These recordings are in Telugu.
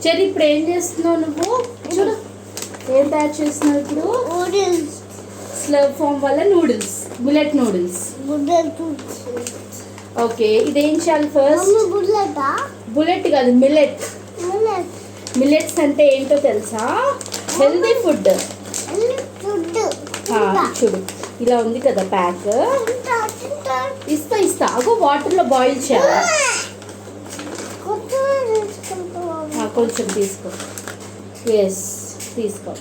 చెల్లి ఇప్పుడు ఏం చేస్తున్నావు నువ్వు? చూడు ఏం తయారు చేస్తున్నావు ఇప్పుడు? నూడిల్స్. స్లర్ప్ ఫామ్ వల్ల నూడిల్స్, మిల్లెట్ నూడిల్స్. ఓకే, ఇదేం చేయాలి ఫస్ట్? బుల్లెట్ కాదు, మిల్లెట్. మిల్లెట్స్ అంటే ఏంటో తెలుసా? Healthy food. చూడు ఇలా ఉంది కదా ప్యాక్. ఇస్తా అగో వాటర్లో బాయిల్ చేయాలి. కొంచెం తీసుకో. ఎస్ తీసుకో.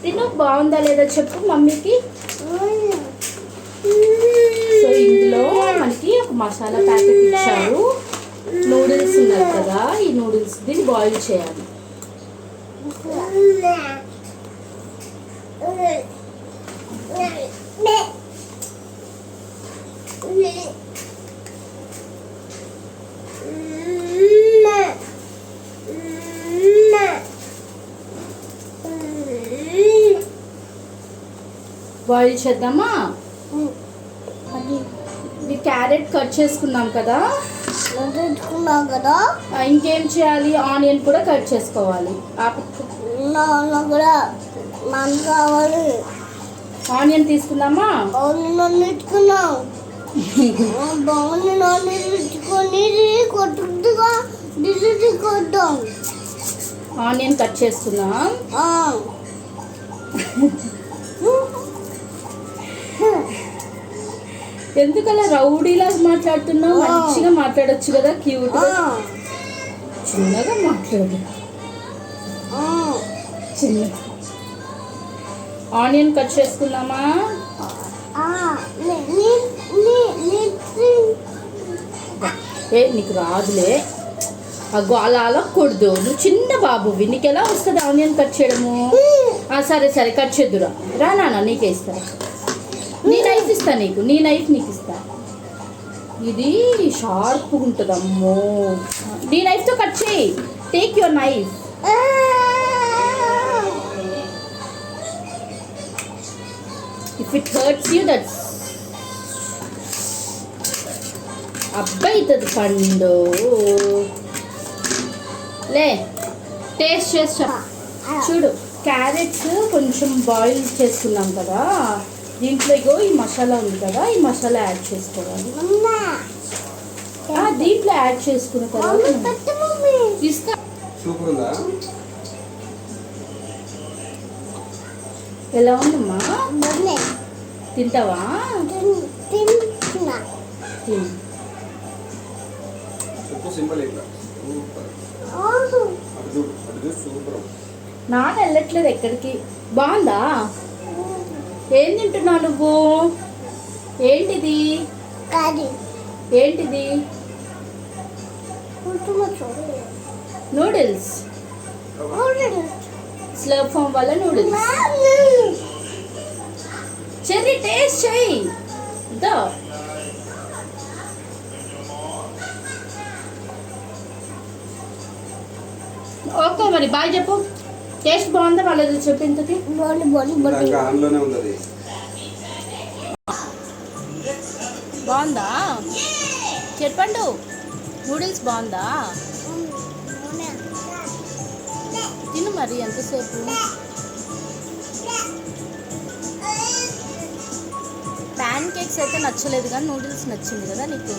తిను, బాగుందా లేదా చెప్పు మమ్మీకి. సో ఇందులో మనకి ఒక మసాలా ప్యాకెట్ ఇచ్చారు. నూడిల్స్ ఉన్నాయి కదా, ఈ నూడిల్స్ దీన్ని బాయిల్ చేయాలి. బాయిల్ చేద్దామా? ఇది క్యారెట్ కట్ చేసుకున్నాం కదా. ఇంకేం చేయాలి? ఆనియన్ కూడా కట్ చేసుకోవాలి. ఆనియన్ తీసుకుందామా? ఆనియన్ కట్ చేసుకుందాం. ఎందుకలా రౌడీలా మాట్లాడుతున్నావు? మంచిగా మాట్లాడొచ్చు కదా, క్యూట్ చిన్నగా మాట్లాడు. చిన్న ఆనియన్ కట్ చేసుకుందామా? నీకు రాదులే. అగ్గో అలా అలకూడదు, నువ్వు చిన్న బాబువి, నీకు ఎలా వస్తుంది ఆనియన్ కట్ చేయడము? సరే కట్ చేద్దురా. రా నాన్న, నీకే ఇస్తా. నీ నైఫ్ ఇస్తా నీకు, నీ నైఫ్ నీకు ఇస్తా. ఇది షార్ప్గా ఉంటుంది. అమ్మో, నీ నైఫ్తో కట్ చేయి. Take your knife. If it hurts you, that's అబ్బాయి అవుతుంది పండు. లే, టేస్ట్ చేస్తా. చూడు, క్యారెట్స్ కొంచెం బాయిల్ చేసుకున్నాం కదా, దీంట్లో ఇగో ఈ మసాలా ఉంది కదా, ఈ మసాలా యాడ్ చేసుకోవాలి. దీంట్లో యాడ్ చేసుకున్న తర్వాత ఇస్తా. ఎలా ఉందమ్మా? తింటావా? తిను. నాన్న వెళ్ళట్లేదు ఎక్కడికి. బాగుందా? ఏం తింటున్నావు నువ్వు? ఏంటిది? ఏంటిది? నూడిల్స్. స్లర్ప్ ఫామ్ వల్ల నూడిల్స్. చెర్రీ టేస్ట్ చెయ్యి. ఓకే మరి బాయ్ చెప్పు. టేస్ట్ బాగుందా వాళ్ళది చెప్పు. ఇంతకి బాగుందా చెప్పండు. నూడిల్స్ బాగుందా? తిను మరి, ఎంతసేపు. ప్యాన్ కేక్స్ అయితే నచ్చలేదు కానీ నూడిల్స్ నచ్చింది కదా నీకు.